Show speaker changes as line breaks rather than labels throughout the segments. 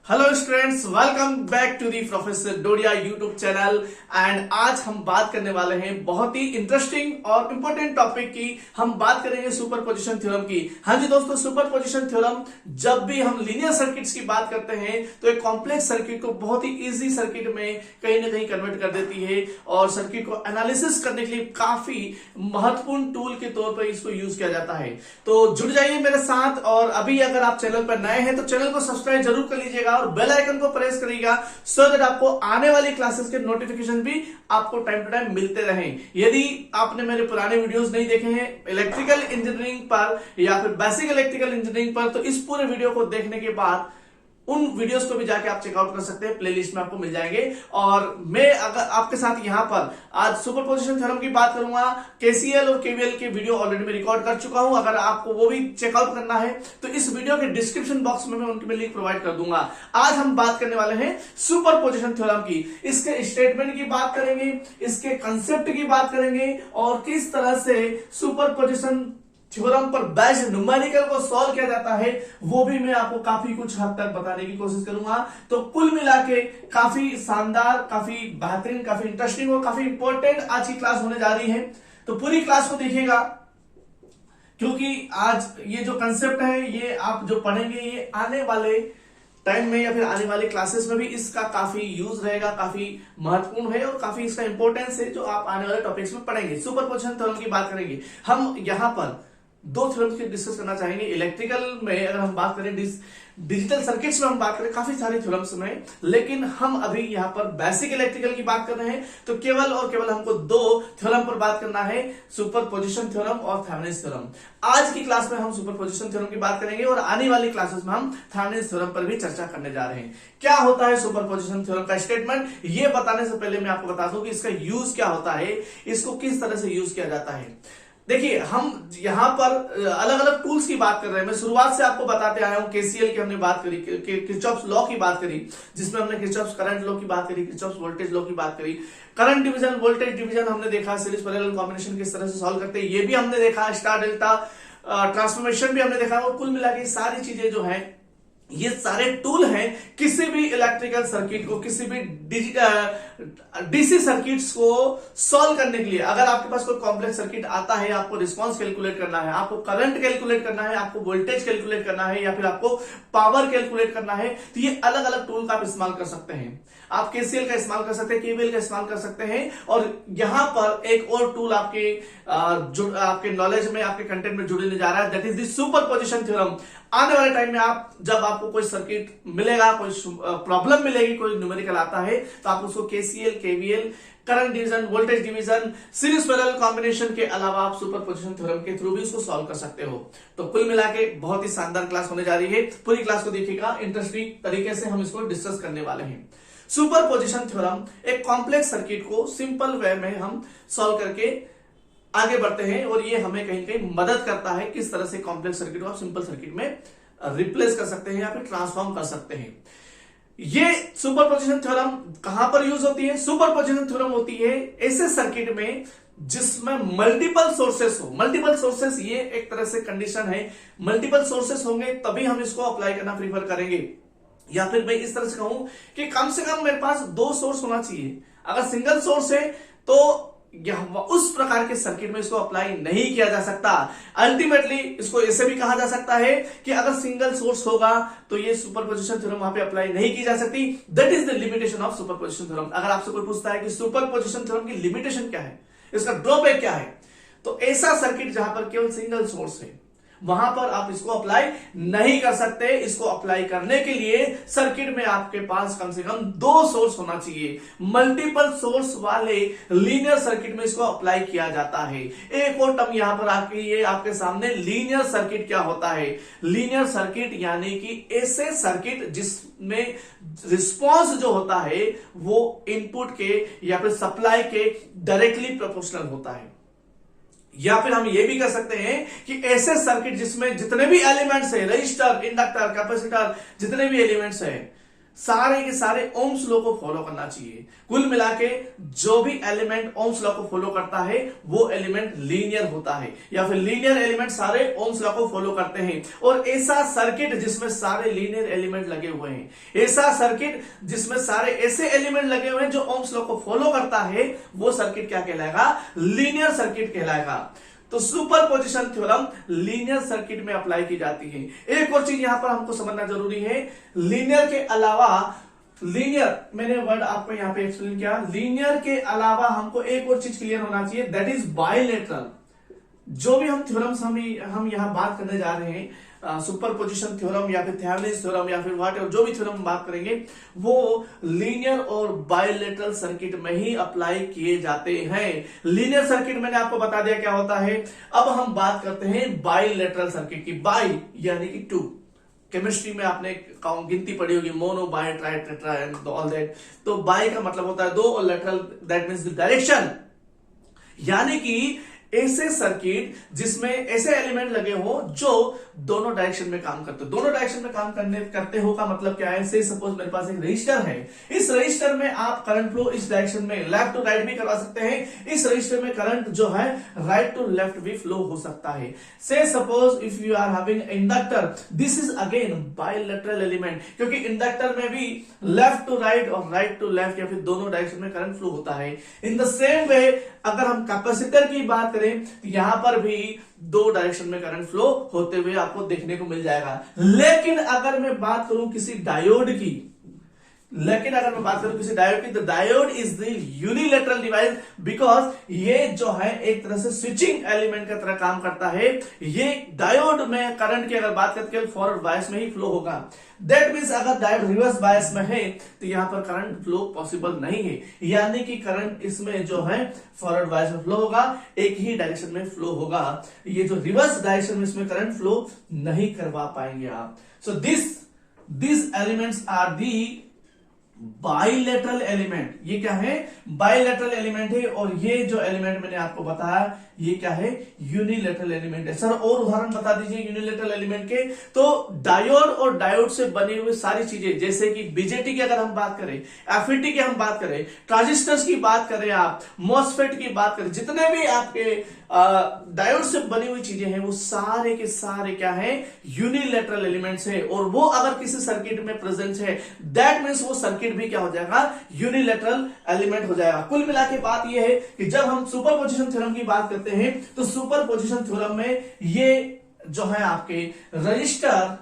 Hello students, welcome back to the professor Dodiya YouTube channel. And आज हम बात करने वाले हैं बहुत ही इंटरेस्टिंग और इंपॉर्टेंट टॉपिक की। हम बात करेंगे सुपरपोजिशन थ्योरम की। हाँ जी दोस्तों, सुपरपोजिशन थ्योरम जब भी हम लीनियर सर्किट्स की बात करते हैं तो एक कॉम्प्लेक्स सर्किट को बहुत ही इजी सर्किट में कहीं ना कहीं कन्वर्ट कर देती है और सर्किट को एनालिसिस करने के लिए काफी महत्वपूर्ण टूल के तौर पर इसको यूज किया जाता है। तो जुड़ जाइए मेरे साथ, और अभी अगर आप चैनल पर नए हैं तो चैनल को सब्सक्राइब जरूर कर लीजिएगा और बेल आइकन को प्रेस करिएगा सो दैट आपको आने वाली क्लासेस के नोटिफिकेशन भी आपको टाइम टू टाइम मिलते रहें। यदि आपने मेरे पुराने वीडियोस नहीं देखे हैं इलेक्ट्रिकल इंजीनियरिंग पर या फिर बेसिक इलेक्ट्रिकल इंजीनियरिंग पर, तो इस पूरे वीडियो को देखने के बाद उन वीडियोस को भी जाके आप चेकआउट कर सकते हैं, प्लेलिस्ट में आपको मिल जाएंगे। और मैं अगर आपके साथ यहां पर आज सुपरपोजिशन थ्योरम की बात करूंगा, केसीएल और केवीएल के वीडियो ऑलरेडी मैं रिकॉर्ड कर चुका हूं। अगर आपको वो भी चेकआउट करना है तो इस वीडियो के डिस्क्रिप्शन बॉक्स में मैं उनकी लिंक प्रोवाइड कर दूंगा। आज हम बात करने वाले हैं सुपरपोजिशन थ्योरम की। इसके स्टेटमेंट की बात करेंगे, इसके कंसेप्ट की बात करेंगे और किस तरह से सुपरपोजिशन थ्योरम पर बेस्ड न्यूमेरिकल को सॉल्व किया जाता है वो भी मैं आपको काफी कुछ हद तक बताने की कोशिश करूंगा। तो कुल मिला के काफी शानदार, काफी बेहतरीन, काफी इंटरेस्टिंग और काफी इंपॉर्टेंट आज की क्लास होने जा रही है। तो पूरी क्लास को देखिएगा क्योंकि आज ये जो कंसेप्ट है ये आप जो पढ़ेंगे ये आने वाले टाइम में या फिर आने वाले क्लासेस में भी इसका काफी यूज रहेगा, काफी महत्वपूर्ण है और काफी इसका इंपॉर्टेंस है जो आप आने वाले टॉपिक्स में पढ़ेंगे। सुपरपोजिशन थ्योरम की बात करेंगे। हम यहां पर दो थ्योरम्स की डिस्कस करना चाहेंगे। इलेक्ट्रिकल में अगर हम बात करें, डिजिटल सर्किट्स में हम बात करें काफी सारे थ्योरम्स में, लेकिन हम अभी यहां पर बेसिक इलेक्ट्रिकल की बात कर रहे हैं तो केवल और केवल हमको दो थ्योरम पर बात करना है, सुपरपोजिशन थ्योरम और थेवेनिन्स थ्योरम। आज की क्लास में हम सुपरपोजिशन थ्योरम की बात करेंगे और आने वाली क्लासेस में हम थेवेनिन्स थ्योरम पर भी चर्चा करने जा रहे हैं। क्या होता है सुपरपोजिशन थ्योरम का स्टेटमेंट, ये बताने से पहले मैं आपको बता दूं कि इसका यूज क्या होता है, इसको किस तरह से यूज किया जाता है। देखिए, हम यहां पर अलग अलग टूल्स की बात कर रहे हैं। मैं शुरुआत से आपको बताते आया हूं, केसीएल की हमने बात करी, किरचॉफ्स लॉ की बात करी, जिसमें हमने किरचॉफ्स करंट लॉ की बात करी, किरचॉफ्स वोल्टेज लॉ की बात करी, करंट डिवीजन, वोल्टेज डिवीजन हमने देखा, सीरीज पैरेलल कॉम्बिनेशन किस तरह से सॉल्व करते हैं ये भी हमने देखा, स्टार डेल्टा ट्रांसफॉर्मेशन भी हमने देखा। और कुल मिला के सारी चीजें जो है ये सारे टूल हैं किसी भी इलेक्ट्रिकल सर्किट को, किसी भी डीसी सर्किट्स को सॉल्व करने के लिए। अगर आपके पास कोई कॉम्प्लेक्स सर्किट आता है, आपको रिस्पांस कैलकुलेट करना है, आपको करंट कैलकुलेट करना है, आपको वोल्टेज कैलकुलेट करना है या फिर आपको पावर कैलकुलेट करना है, तो ये अलग अलग टूल का आप इस्तेमाल कर सकते हैं। आप केसीएल का इस्तेमाल कर सकते हैं, केवीएल का इस्तेमाल कर सकते हैं। और यहां पर एक और टूल आपके नॉलेज में, आपके कंटेंट में जुड़ने जा रहा है, that is the superposition theorem. आने वाले टाइम में जब आपको कोई सर्किट मिलेगा, कोई प्रॉब्लम मिलेगी, कोई न्यूमेरिकल आता है, तो आप उसको KCL, KVL, current division, voltage division, series parallel combination के अलावा आप सुपरपोजिशन थ्योरम के थ्रू भी उसको सॉल्व कर सकते हो। तो कुल मिला के बहुत ही शानदार क्लास होने जा रही है। पूरी क्लास को देखिएगा, इंटरेस्टिंग तरीके से हम इसको डिस्कस करने वाले हैं। सुपरपोजिशन थ्योरम एक कॉम्प्लेक्स सर्किट को सिंपल वे में हम सॉल्व करके आगे बढ़ते हैं और ये हमें कहीं कहीं मदद करता है किस तरह से कॉम्प्लेक्स सर्किट को आप सिंपल सर्किट में रिप्लेस कर सकते हैं या फिर ट्रांसफॉर्म कर सकते हैं। ये सुपरपोजिशन थ्योरम कहां पर यूज होती है? सुपरपोजिशन थ्योरम होती है ऐसे सर्किट में जिसमें मल्टीपल सोर्सेस हो। मल्टीपल सोर्सेस ये एक तरह से कंडीशन है, मल्टीपल सोर्सेस होंगे तभी हम इसको अप्लाई करना प्रीफर करेंगे। या फिर मैं इस तरह से कहूं कि कम से कम मेरे पास दो सोर्स होना चाहिए। अगर सिंगल सोर्स है तो उस प्रकार के सर्किट में इसको अप्लाई नहीं किया जा सकता। अल्टीमेटली इसको ऐसे भी कहा जा सकता है कि अगर सिंगल सोर्स होगा तो ये सुपरपोजिशन थ्योरम वहां पे अप्लाई नहीं की जा सकती। That is the limitation of superposition theorem. अगर आपसे कोई पूछता है कि सुपरपोजिशन थ्योरम की लिमिटेशन क्या है, इसका ड्रॉबैक क्या है, तो ऐसा सर्किट जहां पर केवल सिंगल सोर्स है वहां पर आप इसको अप्लाई नहीं कर सकते। इसको अप्लाई करने के लिए सर्किट में आपके पास कम से कम दो सोर्स होना चाहिए। मल्टीपल सोर्स वाले लीनियर सर्किट में इसको अप्लाई किया जाता है। एक और टर्म यहां पर आपके सामने लीनियर सर्किट क्या होता है? लीनियर सर्किट यानी कि ऐसे सर्किट जिसमें रिस्पॉन्स जो होता है वो इनपुट के या फिर सप्लाई के डायरेक्टली प्रोपोर्शनल होता है। या फिर हम ये भी कर सकते हैं कि ऐसे सर्किट जिसमें जितने भी एलिमेंट्स है, रजिस्टर, इंडक्टर, कैपेसिटर, जितने भी एलिमेंट्स है सारे के सारे ओम्स लॉ को फॉलो करना चाहिए। कुल मिला के जो भी एलिमेंट ओम्स लॉ को फॉलो करता है वो एलिमेंट लीनियर होता है, या फिर लीनियर एलिमेंट सारे ओम्स लॉ को फॉलो करते हैं। और ऐसा सर्किट जिसमें सारे लीनियर एलिमेंट लगे हुए हैं, ऐसा सर्किट जिसमें सारे ऐसे एलिमेंट लगे हुए हैं जो ओम्स लॉ को फॉलो करता है, वो सर्किट क्या कहलाएगा? लीनियर सर्किट कहलाएगा। तो सुपरपोजिशन थ्योरम लीनियर सर्किट में अप्लाई की जाती है। एक और चीज यहां पर हमको समझना जरूरी है, लीनियर के अलावा, लीनियर मैंने वर्ड आपको यहां पे एक्सप्लेन किया, लीनियर के अलावा हमको एक और चीज क्लियर होना चाहिए, दैट इज बायलेटरल। जो भी हम थ्योरम्स हम यहां बात करने जा रहे हैं, सुपरपोजिशन थ्योरम या फिर थेवेनिन्स थ्योरम या फिर व्हाट, जो भी थ्योरम हम बात करेंगे वो लीनियर और बायलेटरल सर्किट में ही अप्लाई किए जाते हैं। लीनियर सर्किट मैंने आपको बता दिया क्या होता है। अब हम बात करते हैं बायलेटरल सर्किट की। बाई यानी कि टू, केमिस्ट्री में आपने गिनती पढ़ी होगी, mono, by, try, tetra and all that. तो बाई का मतलब होता है दो, और lateral that means the direction, यानी कि ऐसे सर्किट जिसमें ऐसे एलिमेंट लगे हो जो दोनों डायरेक्शन में काम करते हो। दोनों डायरेक्शन में काम करते हो का मतलब क्या है? से सपोज मेरे पास एक रजिस्टर है, इस रजिस्टर में आप करंट फ्लो इस डायरेक्शन में लेफ्ट टू राइट भी करवा सकते हैं, इस रजिस्टर में करंट जो है राइट टू लेफ्ट भी फ्लो हो सकता है। Say suppose if you are having inductor, this is again bilateral element, क्योंकि इंडक्टर में भी लेफ्ट टू राइट और राइट टू लेफ्ट या फिर दोनों डायरेक्शन में करंट फ्लो होता है। इन द सेम वे अगर हम कैपेसिटर की बात करें तो यहां पर भी दो डायरेक्शन में करंट फ्लो होते हुए आपको देखने को मिल जाएगा। लेकिन अगर मैं बात करूं किसी डायोड की, तो diode is the unilateral device, because ये जो है एक तरह से स्विचिंग एलिमेंट का तरह काम करता है। ये डायोड में करंट की अगर बात करते फॉरवर्ड बायस में ही फ्लो होगा। दैट मीन्स अगर डायोड रिवर्स बायस में है तो यहां पर करंट फ्लो पॉसिबल नहीं है, यानी कि करंट इसमें जो है फॉरवर्ड बायस में फ्लो होगा, एक ही डायरेक्शन में फ्लो होगा। ये जो रिवर्स डायरेक्शन में इसमें करंट फ्लो नहीं करवा पाएंगे आप। So this elements are the bilateral element. ये क्या है? बाइलेटरल एलिमेंट है। और ये जो एलिमेंट मैंने आपको बताया ये क्या है? यूनिलेटरल एलिमेंट है। सर और उदाहरण बता दीजिए यूनिलेटरल एलिमेंट के। तो डायोड और डायोड से बनी हुई सारी चीजें, जैसे कि बीजेटी की अगर हम बात करें, एफईटी की हम बात करें, ट्रांजिस्टर्स की बात करें, आप मॉसफेट की बात करें, जितने भी आपके डायोड से बनी हुई चीजें हैं वो सारे के सारे क्या है? यूनिलेटरल एलिमेंट्स है। और वो अगर किसी सर्किट में प्रेजेंट है दैट मीन्स वो सर्किट भी क्या हो जाएगा? यूनिलेटरल एलिमेंट हो जाएगा। कुल मिला के बात ये है कि जब हम सुपरपोजिशन थ्योरम की बात करते हैं तो सुपरपोजिशन थ्योरम में ये जो है आपके रजिस्टर,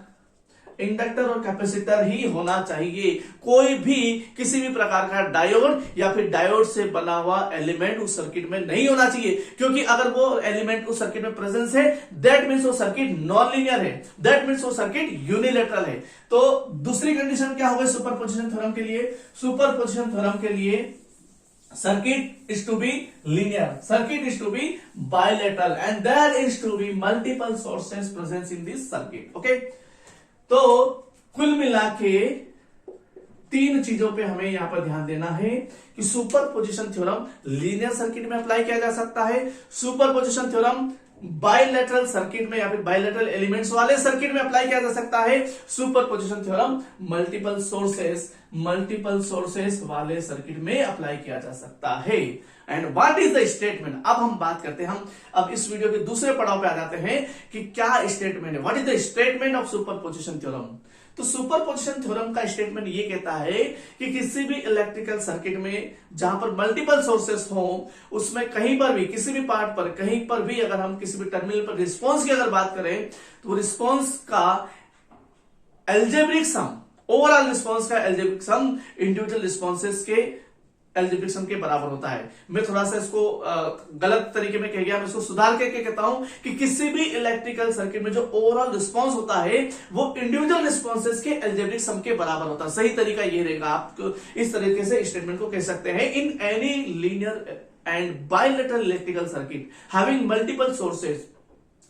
इंडक्टर और कैपेसिटर ही होना चाहिए। कोई भी किसी भी प्रकार का डायोड या फिर डायोड से बना हुआ एलिमेंट उस सर्किट में नहीं होना चाहिए, क्योंकि अगर वो एलिमेंट उस सर्किट में प्रेजेंस है दैट मीन्स वो सर्किट नॉन लीनियर है, दैट मीन्स वो सर्किट यूनिलेटरल है। तो दूसरी कंडीशन क्या होगी सुपरपोजिशन थ्योरम के लिए? सुपरपोजिशन थ्योरम के लिए circuit is to be linear, circuit is to be bilateral, and there is to be multiple sources present in this circuit. Okay, तो कुल मिला के तीन चीजों पे हमें यहां पर ध्यान देना है कि सुपरपोजिशन थ्योरम लीनियर सर्किट में अप्लाई किया जा सकता है, सुपरपोजिशन थ्योरम बायलेटरल सर्किट में या फिर बायलेटरल एलिमेंट्स वाले सर्किट में अप्लाई किया जा सकता है, सुपरपोजिशन थ्योरम मल्टीपल सोर्सेस वाले सर्किट में अप्लाई किया जा सकता है। And what is the statement? अब हम बात करते हैं, हम अब इस वीडियो के दूसरे पड़ाव पे आ जाते हैं कि क्या स्टेटमेंट है, what is the statement of superposition theorem. तो सुपरपोजिशन थ्योरम का स्टेटमेंट ये कहता है कि किसी भी इलेक्ट्रिकल सर्किट में जहां पर मल्टीपल सोर्सेस हो, उसमें कहीं पर भी किसी भी पार्ट पर कहीं पर भी अगर हम किसी भी टर्मिनल पर रिस्पॉन्स की अगर बात करें तो रिस्पॉन्स का एल्जेब्रिक सम, ओवरऑल रिस्पॉन्स का एल्जेब्रिक सम इंडिविजुअल रिस्पॉन्सेस के एल्जेब्रिक सम के बराबर होता है। मैं थोड़ा सा इसको गलत तरीके में कह गया, मैं इसको सुधार के कहता हूं कि किसी भी इलेक्ट्रिकल सर्किट में जो ओवरऑल रिस्पांस होता है वो इंडिविजुअल रिस्पॉन्सेस के एल्जेब्रिक सम के बराबर होता है। सही तरीका ये रहेगा, आप इस तरीके से स्टेटमेंट को कह सकते हैं। In any linear and bilateral electrical circuit having multiple sources,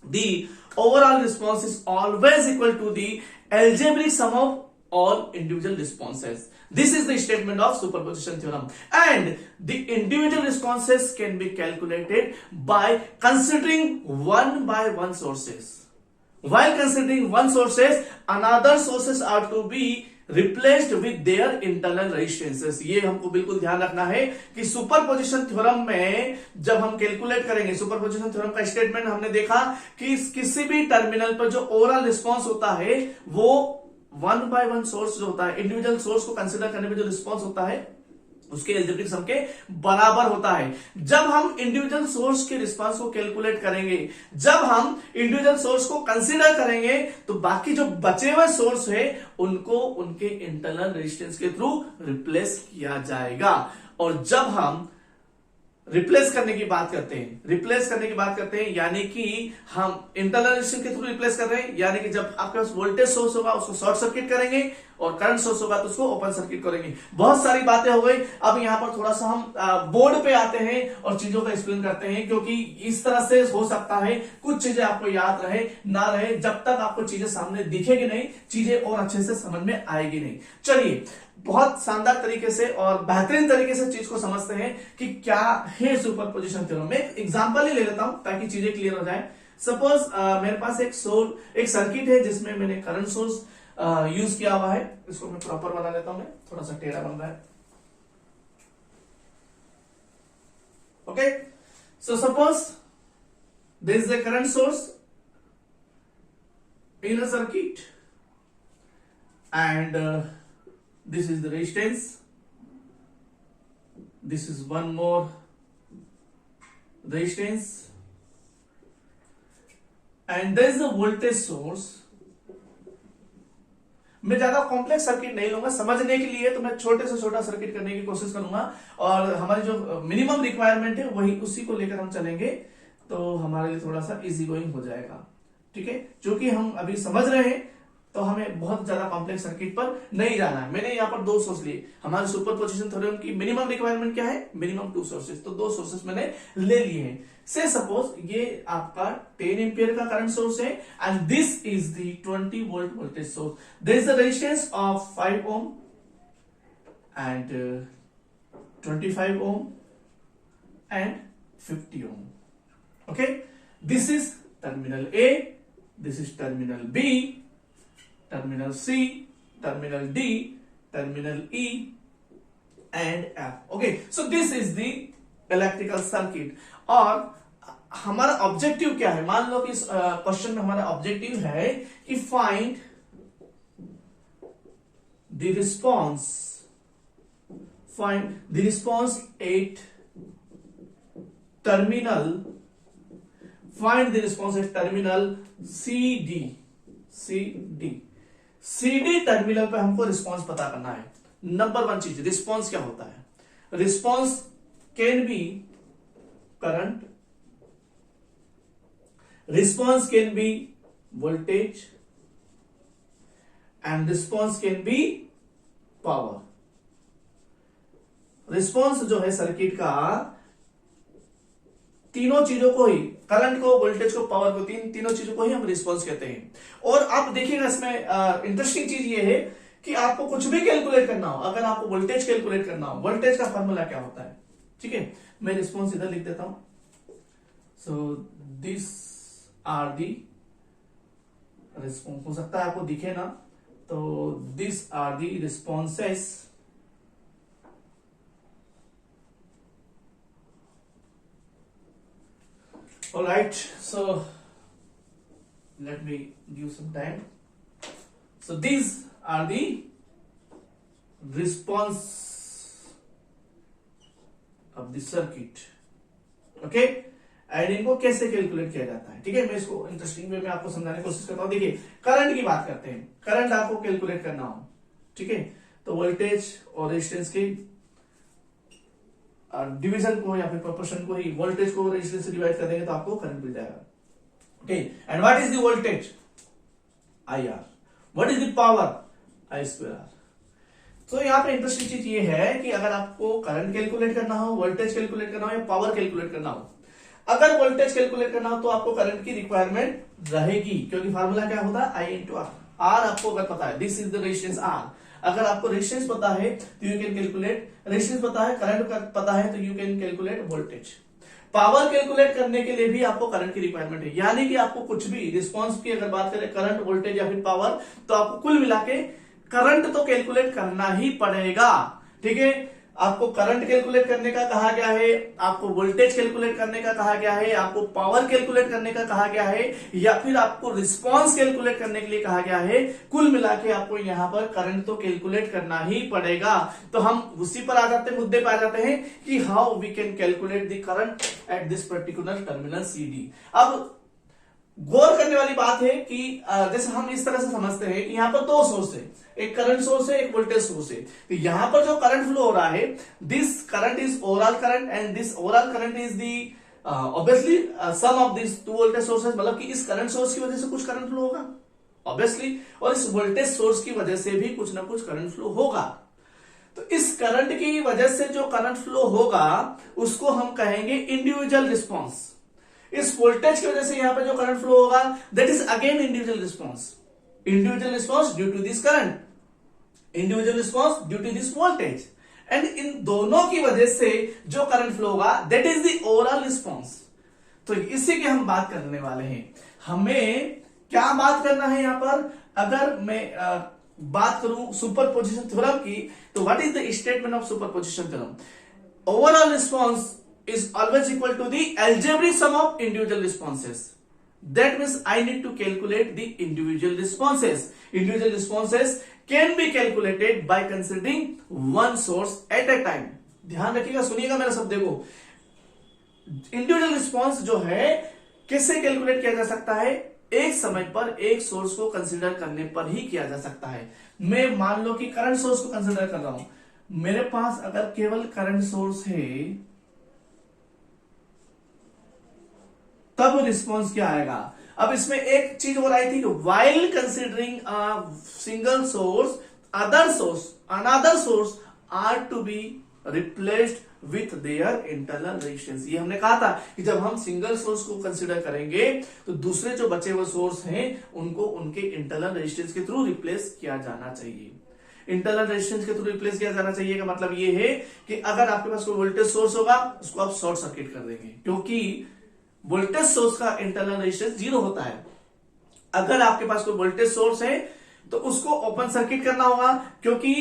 the overall response is always equal to the algebraic sum of all individual responses. This is the statement of superposition theorem, and the individual responses can be calculated by considering one by one sources. While considering one sources, another sources are to be replaced with their internal resistances. ये हमको बिल्कुल ध्यान रखना है कि superposition theorem में जब हम कैलकुलेट करेंगे, सुपरपोजिशन थ्योरम का स्टेटमेंट हमने देखा कि किसी भी टर्मिनल पर जो ओवरऑल रिस्पॉन्स होता है वो 1 by 1 सोर्स जो होता है, इंडिविजुअल सोर्स को कंसिडर करने में जो रिस्पॉन्स होता है उसके एल्जेब्रिक सम के बराबर होता है। जब हम इंडिविजुअल सोर्स के रिस्पांस को कैलकुलेट करेंगे, जब हम इंडिविजुअल सोर्स को कंसीडर करेंगे, तो बाकी जो बचे हुए सोर्स है उनको उनके इंटरनल रेजिस्टेंस के थ्रू रिप्लेस किया जाएगा। और जब हम रिप्लेस करने की बात करते हैं, रिप्लेस करने की बात करते हैं यानी कि हम इंटरनल रेजिस्टेंस के थ्रू रिप्लेस कर रहे हैं, यानी कि जब आपके पास वोल्टेज सोर्स होगा उसको शॉर्ट सर्किट करेंगे और करंट सोर्स होगा तो उसको ओपन सर्किट करेंगे। बहुत सारी बातें हो गई। अब यहां पर थोड़ा सा हम बोर्ड पे आते हैं और चीजों का एक्सप्लेन करते हैं, क्योंकि इस तरह से हो सकता है कुछ चीजें आपको याद रहे ना रहे, जब तक आपको चीजें सामने दिखेगी नहीं, चीजें और अच्छे से समझ में आएगी नहीं। चलिए बहुत शानदार तरीके से और बेहतरीन तरीके से चीज को समझते हैं कि क्या है सुपरपोजिशन थ्योरम। मैं एक एग्जांपल ही ले लेता हूं ताकि चीजें क्लियर हो जाए। सपोज मेरे पास एक सर्किट है जिसमें मैंने करंट सोर्स यूज किया हुआ है। इसको मैं प्रॉपर बना लेता हूं, मैं थोड़ा सा टेढ़ा बन रहा है। Okay, so suppose this is the current source in a circuit and this is the resistance, this is one more resistance and there is the voltage source। मैं ज्यादा कॉम्प्लेक्स सर्किट नहीं लूंगा समझने के लिए, तो मैं छोटे से छोटा सर्किट करने की कोशिश करूंगा और हमारी जो मिनिमम रिक्वायरमेंट है वही उसी को लेकर हम चलेंगे, तो हमारे लिए थोड़ा सा इजी गोइंग हो जाएगा। ठीक है, जो कि हम अभी समझ रहे हैं तो हमें बहुत ज्यादा कॉम्प्लेक्स सर्किट पर नहीं जाना है। मैंने यहाँ पर दो सोर्स लिए। हमारे सुपरपोजिशन थ्योरम की मिनिमम रिक्वायरमेंट क्या है? मिनिमम 2 सोर्सेस, तो 2 सोर्सेस मैंने ले लिए हैं। से सपोज ये आपका 10 एम्पियर का करंट सोर्स है and this is the 20 volt voltage source. There is the resistance of 5 ohm and 25 ohm and 50 ohm. Okay, this is terminal A, this is terminal B, terminal C, terminal D, terminal E and F. Okay, so this is the electrical circuit। और हमारा objective क्या है? मान लो कि इस question में हमारा objective है कि find the response at terminal, find the response at terminal CD terminal पे हमको रिस्पॉन्स पता करना है। नंबर 1 चीज, रिस्पॉन्स क्या होता है? Response can be current, response can be voltage and response can be power. Response जो है सर्किट का तीनों चीजों को ही, करंट को, वोल्टेज को, पावर को, तीनों चीजों को ही हम रिस्पॉन्स कहते हैं। और आप देखिएगा इसमें इंटरेस्टिंग चीज ये है कि आपको कुछ भी कैलकुलेट करना हो, अगर आपको वोल्टेज कैलकुलेट करना हो, वोल्टेज का फॉर्मूला क्या होता है? ठीक है, मैं रिस्पॉन्स इधर लिख देता हूं। So this are the response, हो सकता है आपको दिखे ना, तो this are the responses all right, so let me give some time। so these are the response of the circuit। okay, and इनको कैसे कैलकुलेट किया जाता है? ठीक है, मैं इसको इंटरेस्टिंग वे में आपको समझाने की कोशिश करता हूं। देखिए, करंट की बात करते हैं। करंट आपको कैलकुलेट करना हो, ठीक है, तो वोल्टेज और रेजिस्टेंस की डिवीजन को या फिर प्रोपोर्शन को ही, वोल्टेज को रेजिस्टेंस से डिवाइड कर देंगे तो आपको करंट मिल जाएगा। Okay, and what is the voltage? IR। What is the power? I²R। तो यहां पे इंटरेस्टिंग चीज ये है कि अगर आपको करंट कैलकुलेट करना हो, वोल्टेज कैलकुलेट करना हो या पावर कैलकुलेट करना हो, अगर वोल्टेज कैलकुलेट करना हो तो आपको करंट की रिक्वायरमेंट रहेगी, क्योंकि फार्मूला क्या होता है? I×R। R आपको अगर पता है, this is the resistance R। अगर आपको रेजिस्टेंस पता है तो यू कैन कैलकुलेट, रेजिस्टेंस पता है, करंट पता है तो you can calculate voltage. Power calculate करने के लिए भी आपको करंट की रिक्वायरमेंट है, यानी कि आपको कुछ भी रिस्पांस की अगर बात करें, करंट, वोल्टेज या फिर पावर, तो आपको कुल मिला के करंट तो कैलकुलेट करना ही पड़ेगा। ठीक है, आपको करंट कैलकुलेट करने का कहा गया है, आपको वोल्टेज कैलकुलेट करने का कहा गया है, आपको पावर कैलकुलेट करने का कहा गया है, या फिर आपको रिस्पांस कैलकुलेट करने के लिए कहा गया है। कुल मिला के आपको यहां पर करंट तो कैलकुलेट करना ही पड़ेगा। तो हम उसी पर आ जाते हैं, मुद्दे पर आ जाते हैं कि how we can calculate the current at this particular terminal CD। अब गौर करने वाली बात है कि जैसे हम इस तरह से समझते हैं कि यहां पर दो सोर्स है, एक करंट सोर्स है, एक वोल्टेज सोर्स है। तो यहां पर जो करंट फ्लो हो रहा है, this current is overall current and this overall current is the obviously sum of this two voltage sources. मतलब कि इस करंट सोर्स की वजह से कुछ करंट फ्लो होगा ऑब्वियसली, और इस वोल्टेज सोर्स की वजह से भी कुछ ना कुछ करंट फ्लो होगा। तो इस करंट की वजह से जो करंट फ्लो होगा उसको हम कहेंगे इंडिविजुअल रिस्पॉन्स। इस वोल्टेज की वजह से यहां पर जो करंट फ्लो होगा that is again individual response. Individual response due to this current, individual response due to this voltage, and इन दोनों की वजह से जो करंट फ्लो होगा that is the overall response. तो इसी की हम बात करने वाले हैं। हमें क्या बात करना है यहां पर? अगर मैं बात करूं सुपरपोजिशन थ्योरम की, तो what is the statement of superposition theorem? Overall response is always equal to the algebraic sum of individual responses. That means I need to calculate the individual responses. Individual responses can be calculated by considering one source at a time. ध्यान रखिएगा, सुनिएगा मेरा सब। देखो, individual response जो है किससे calculate किया जा सकता है? एक समय पर एक सोर्स को कंसीडर करने पर ही किया जा सकता है। मैं मान लो कि करंट सोर्स को कंसीडर कर रहा हूं, मेरे पास अगर केवल करंट सोर्स है तब रिस्पॉन्स क्या आएगा? अब इसमें एक चीज और आई थी, while considering a single source another source are to be replaced with their internal resistance. ये हमने कहा था कि जब हम सिंगल सोर्स को कंसिडर करेंगे तो दूसरे जो बचे हुए सोर्स हैं उनको उनके इंटरनल रेजिस्टेंस के थ्रू रिप्लेस किया जाना चाहिए। इंटरनल रेजिस्टेंस के थ्रू रिप्लेस किया जाना चाहिए का मतलब ये है कि अगर आपके पास कोई वोल्टेज सोर्स होगा उसको आप शॉर्ट सर्किट कर देंगे, क्योंकि वोल्टेज सोर्स का इंटरनल रेजिस्टेंस 0 होता है। अगर आपके पास कोई वोल्टेज सोर्स है तो उसको ओपन सर्किट करना होगा, क्योंकि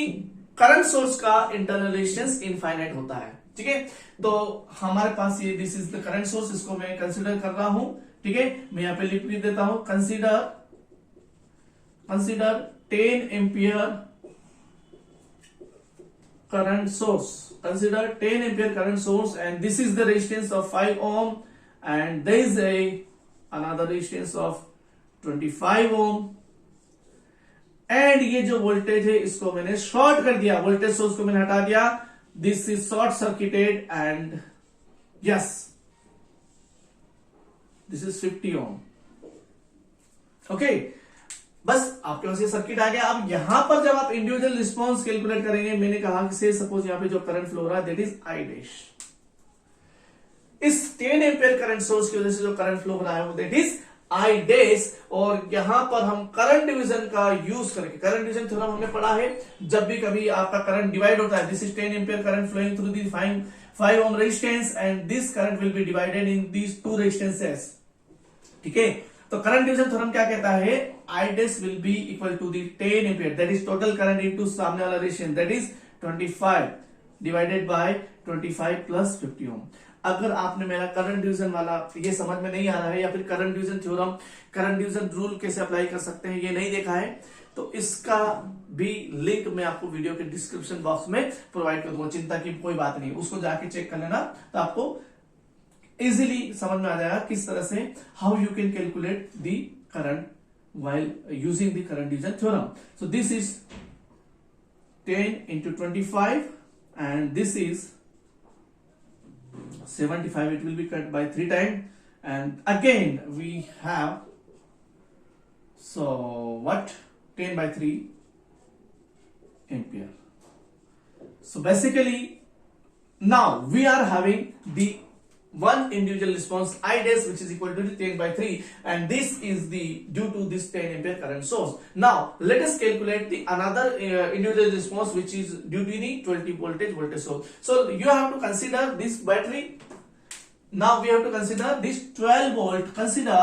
करंट सोर्स का इंटरनल रेजिस्टेंस इनफाइनाइट होता है। ठीक है, तो हमारे पास ये this is the current source, इसको मैं कंसीडर कर रहा हूं। ठीक है, मैं यहां पे लिख भी देता हूं, consider 10 ampere current source, consider 10 ampere current source, and this is the resistance of 5 ohm, and there is another resistance of 25 ohm, and ये जो वोल्टेज है इसको मैंने शॉर्ट कर दिया, वोल्टेज सोर्स को मैंने हटा दिया, this is short circuited, and yes this is 50 ohm। Okay, बस आपके पास ये सर्किट आ गया। अब यहां पर जब आप इंडिविजुअल रिस्पॉन्स कैलकुलेट करेंगे, मैंने कहा कि से सपोज यहां पे जो करंट फ्लो हो रहा है दैट इज आई डैश। इस 10 एम्पियर करंट सोर्स की वजह से जो करंट फ्लो हो रहा है वो दैट इज आई डैश। और यहां पर हम करंट डिवीजन का यूज करके, करंट डिवीजन थ्योरम हमने पढ़ा है, जब भी कभी आपका करंट डिवाइड होता है, this is 10 ampere current flowing through the 5 ohm resistance, and this current will be divided in these two resistances. ठीक है, तो करंट डिवीजन थ्योरम क्या कहता है? I dash will be equal to the 10 ampere, that is total current into सामने वाला resistance, that is 25 divided by 25 plus 50 ohm। अगर आपने मेरा करंट डिवीजन वाला ये समझ में नहीं आ रहा है, या फिर current division theorem, current division rule कैसे अप्लाई कर सकते हैं ये नहीं देखा है, तो इसका भी लिंक मैं आपको वीडियो के डिस्क्रिप्शन बॉक्स में प्रोवाइड कर दूंगा। चिंता की कोई बात नहीं, उसको जाके चेक कर लेना, तो आपको इजीली समझ में आ जाएगा किस तरह से how you can calculate the current while using the current division theorem। So this is 10 into 25, and this is 75, it will be cut by 3 times, and again we have, so what, 10 by 3 ampere। So basically now we are having the one individual response I dash, which is equal to the 10 by 3, and this is the due to this 10 ampere current source। Now let us calculate the another individual response which is due to the 20 voltage source। So you have to consider this battery, now we have to consider this 12 volt, consider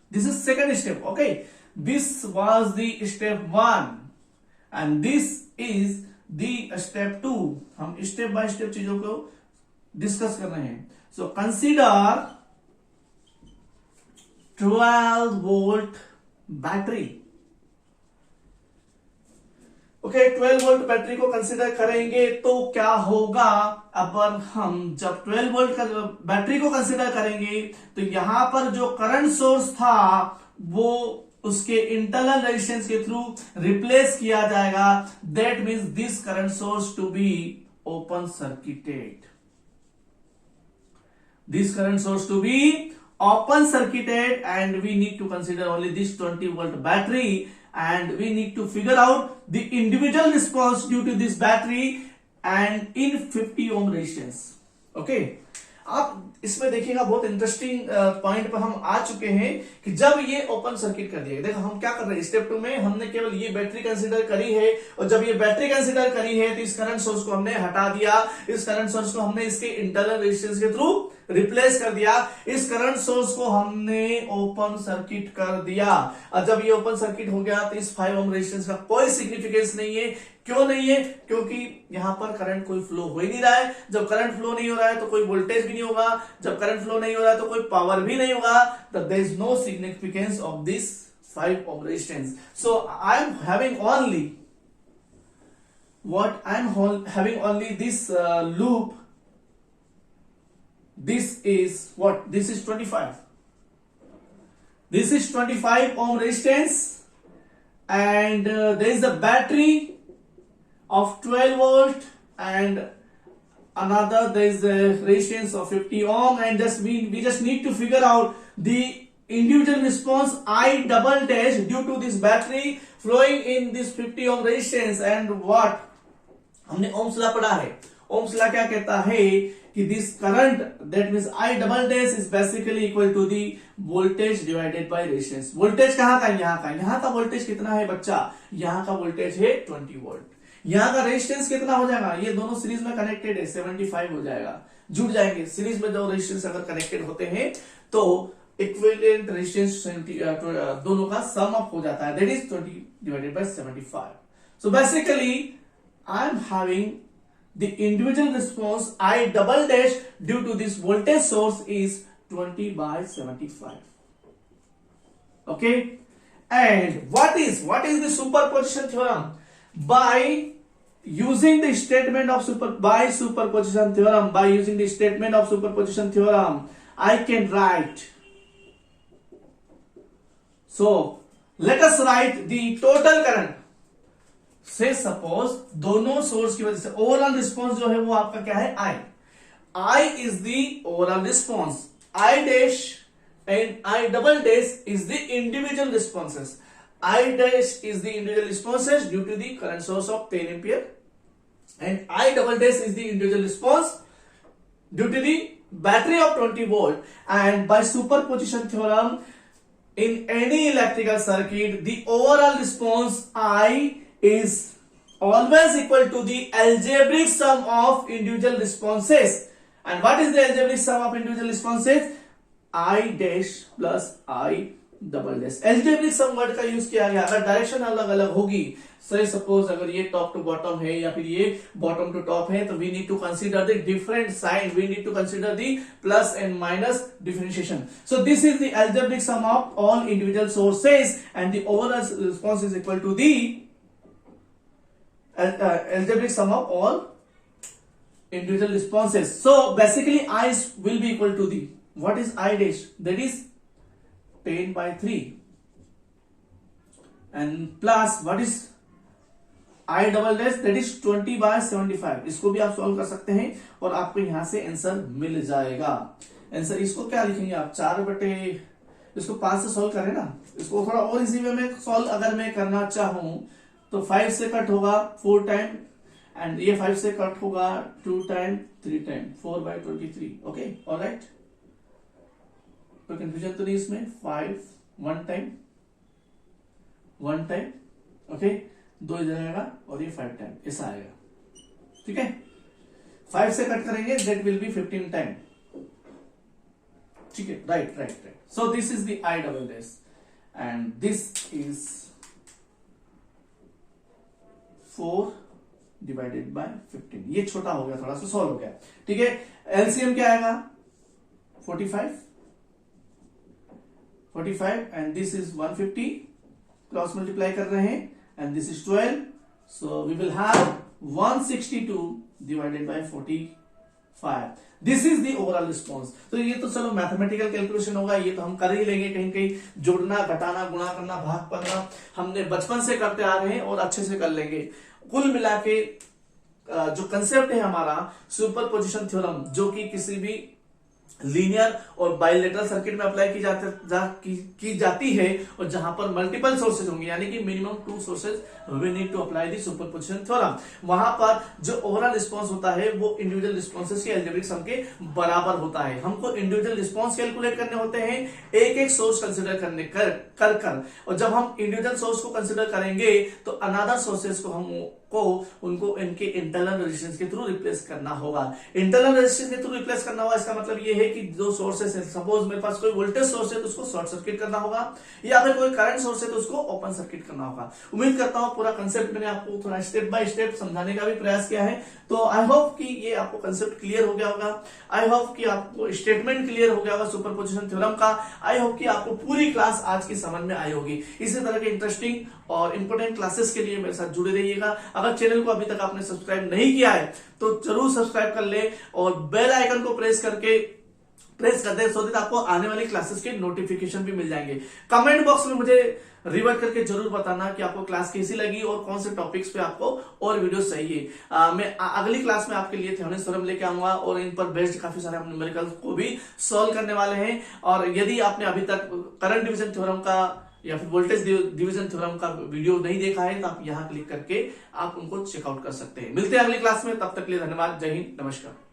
this is second step। Okay, this was the step 1, and this is the step 2। हम step by step चीजों को discuss कर रहे हैं। So consider 12 volt battery. Okay, 12 volt battery को consider करेंगे तो क्या होगा। अब हम जब 12 वोल्ट का बैटरी को कंसीडर करेंगे तो यहां पर जो करंट सोर्स था वो उसके इंटरनल रेजिस्टेंस के थ्रू रिप्लेस किया जाएगा। That means this current source to be open circuited. This current source to be open circuited, and we need to consider only this 20 volt battery, and we need to figure out the individual response due to this battery and in 50 ohm resistance. Okay, आप इसमें देखिएगा बहुत interesting point पर हम आ चुके हैं कि जब ये ओपन सर्किट कर दिया। देखो हम क्या कर रहे हैं, स्टेप 2 में हमने केवल ये बैटरी कंसीडर करी है, और जब ये बैटरी कंसीडर करी है तो इस करंट सोर्स को हमने हटा दिया। इस करंट सोर्स को हमने इसके इंटरनल रेजिस्टेंस के थ्रू रिप्लेस कर दिया। इस करंट सोर्स को हमने ओपन सर्किट कर दिया, और जब ये ओपन सर्किट हो गया तो इस 5 ओम रेजिस्टेंस का कोई सिग्निफिकेंस नहीं है। क्यों नहीं है? क्योंकि यहां पर करंट कोई फ्लो हो ही नहीं रहा है। जब करंट फ्लो नहीं हो रहा है तो कोई वोल्टेज भी नहीं होगा। जब करंट फ्लो नहीं हो रहा है तो कोई पावर भी नहीं होगा। There is no significance of this 5 ohm resistance. So I am having only having only this loop. This is what? This is 25. This is 25 ohm resistance, and there is a battery of 12 volt, and another there is a resistance of 50 ohm, and we just need to figure out the individual response I double dash due to this battery flowing in this 50 ohm resistance. And what हमने Ohm's law पढ़ा है। Ohm's law क्या कहता है कि this current that means I double dash is basically equal to the voltage divided by resistance। Voltage कहां का? यहाँ का वोल्टेज कितना है बच्चा? यहाँ का वोल्टेज है 20 वोल्ट। यहाँ का रेजिस्टेंस कितना हो जाएगा? ये दोनों सीरीज में कनेक्टेड है, 75 हो जाएगा, जुड़ जाएंगे। सीरीज में जो रेजिस्टेंस अगर कनेक्टेड होते हैं तो इक्विवेलेंट रेजिस्टेंस दोनों का सम अप हो जाता है, that is 20 divided by 75। So basically I am having the individual response I double dash due to this voltage source is 20 by 75. Okay, and what is the superposition theorem? By using the statement of superposition theorem, I can write. So let us write the total current. से suppose दोनों source की वजह से overall response जो है वो आपका क्या है? I is the overall response, I dash and I double dash is the individual responses. I dash is the individual responses due to the current source of 10 ampere, and I double dash is the individual response due to the battery of 20 volt. And by superposition theorem, in any electrical circuit, the overall response I is always equal to the algebraic sum of individual responses. And what is the algebraic sum of individual responses? I dash plus I double dash. Algebraic sum word का use किया गया। अगर direction अलग अलग होगी, से suppose अगर ये टॉप टू बॉटम है या फिर ये बॉटम टू टॉप है, तो we need to consider the different sign, we need to consider the plus and minus differentiation. So this is the algebraic sum of all individual sources, and the overall response is equal to the algebraic sum of all individual responses. So basically I will be equal to the, what is I dash? That is 10 by 3, and plus what is I double dash? That is 20 by 75। इसको भी आप solve कर सकते हैं और आपको यहां से आंसर मिल जाएगा। आंसर इसको क्या लिखेंगे आप? 4 बटे, इसको 5 से सॉल्व करें ना, इसको थोड़ा और इजी वे में सॉल्व अगर मैं करना चाहूं तो 5 से कट होगा 4 टाइम, एंड ये 5 से कट होगा 2 time, 3 time, 4 by 23। Okay, alright, कोई कंफ्यूजन तो नहीं इसमें? 5 1 टाइम, 1 टाइम, ओके, 2 इधर आएगा और ये 5 टाइम, ऐसा आएगा। ठीक है, 5 से कट करेंगे, दैट विल बी 15 टाइम। ठीक है, right. So this is the I double dash, and this is 4 divided by 15। ये छोटा हो गया, थोड़ा सा सॉल्व हो गया। ठीक है, एलसीएम क्या आएगा 45 and this is 150, cross multiply कर रहे हैं and this is 12, so we will have 162 divided by 45। This is the overall response. तो ये तो चलो मैथमेटिकल कैलकुलेशन होगा, ये तो हम कर ही लेंगे, कहीं कहीं जोड़ना घटाना गुणा करना भाग करना हमने बचपन से करते आ रहे हैं और अच्छे से कर लेंगे। कुल मिला के जो कंसेप्ट है हमारा सुपरपोजिशन थ्योरम, जो कि किसी भी लीनियर और बाइलेटरल सर्किट में अप्लाई की जाती है और जहां पर मल्टीपल सोर्सेज होंगे, यानी कि minimum 2 sources we need to apply the superposition theorem. वहां पर जो ओवरऑल रिस्पांस होता है वो इंडिविजुअल रिस्पांसेस के अलजेब्रिक सम के बराबर होता है। हमको इंडिविजुअल रिस्पांस कैलकुलेट करने होते हैं एक एक सोर्स कंसिडर करने कर और जब हम इंडिविजुअल सोर्स को कंसिडर करेंगे तो अनदर सोर्सेज को उनको इनके इंटरनल रेजिस्टेंस के थ्रू रिप्लेस करना होगा। इंटरनल रेजिस्टेंस के थ्रू रिप्लेस करना होगा, इसका मतलब ये है कि जो सोर्सेस है, सपोज मेरे पास कोई वोल्टेज सोर्स है तो उसको शॉर्ट सर्किट करना होगा, या अगर कोई करंट सोर्स है तो उसको ओपन सर्किट करना होगा। उम्मीद करता हूं पूरा कंसेप्ट मैंने आपको थोड़ा स्टेप बाय स्टेप समझाने का भी प्रयास किया है। तो आई होप कि ये आपको कंसेप्ट क्लियर हो गया होगा, आई होप कि आपको स्टेटमेंट क्लियर हो गया होगा सुपरपोजिशन थ्योरम का, आई होप कि आपको पूरी क्लास आज की समझ में आई होगी। इसी तरह के इंटरेस्टिंग और इंपोर्टेंट क्लासेस के लिए मेरे साथ जुड़े रहिएगा। अगर चैनल को अभी तक आपने सब्सक्राइब नहीं किया है तो जरूर सब्सक्राइब कर ले और बेल आइकन को प्रेस कर दे, सो दैट आपको आने वाली क्लासेस के नोटिफिकेशन भी मिल जाएंगे। कमेंट बॉक्स में मुझे रिवर्ट करके जरूर बताना कि आपको क्लास कैसी लगी और कौन से टॉपिक्स पे आपको और वीडियो चाहिए। मैं अगली क्लास में आपके लिए थेवेनिन थ्योरम लेके आऊंगा और इन पर बेस्ड काफी सारे हम न्यूमेरिकल्स को भी सॉल्व करने वाले हैं। और यदि आपने अभी तक करंट डिवीजन थ्योरम का या फिर वोल्टेज डिवीजन थ्योरम का वीडियो नहीं देखा है तो आप यहां क्लिक करके आप उनको चेकआउट कर सकते हैं। मिलते हैं अगली क्लास में, तब तक के लिए धन्यवाद। जय हिंद, नमस्कार।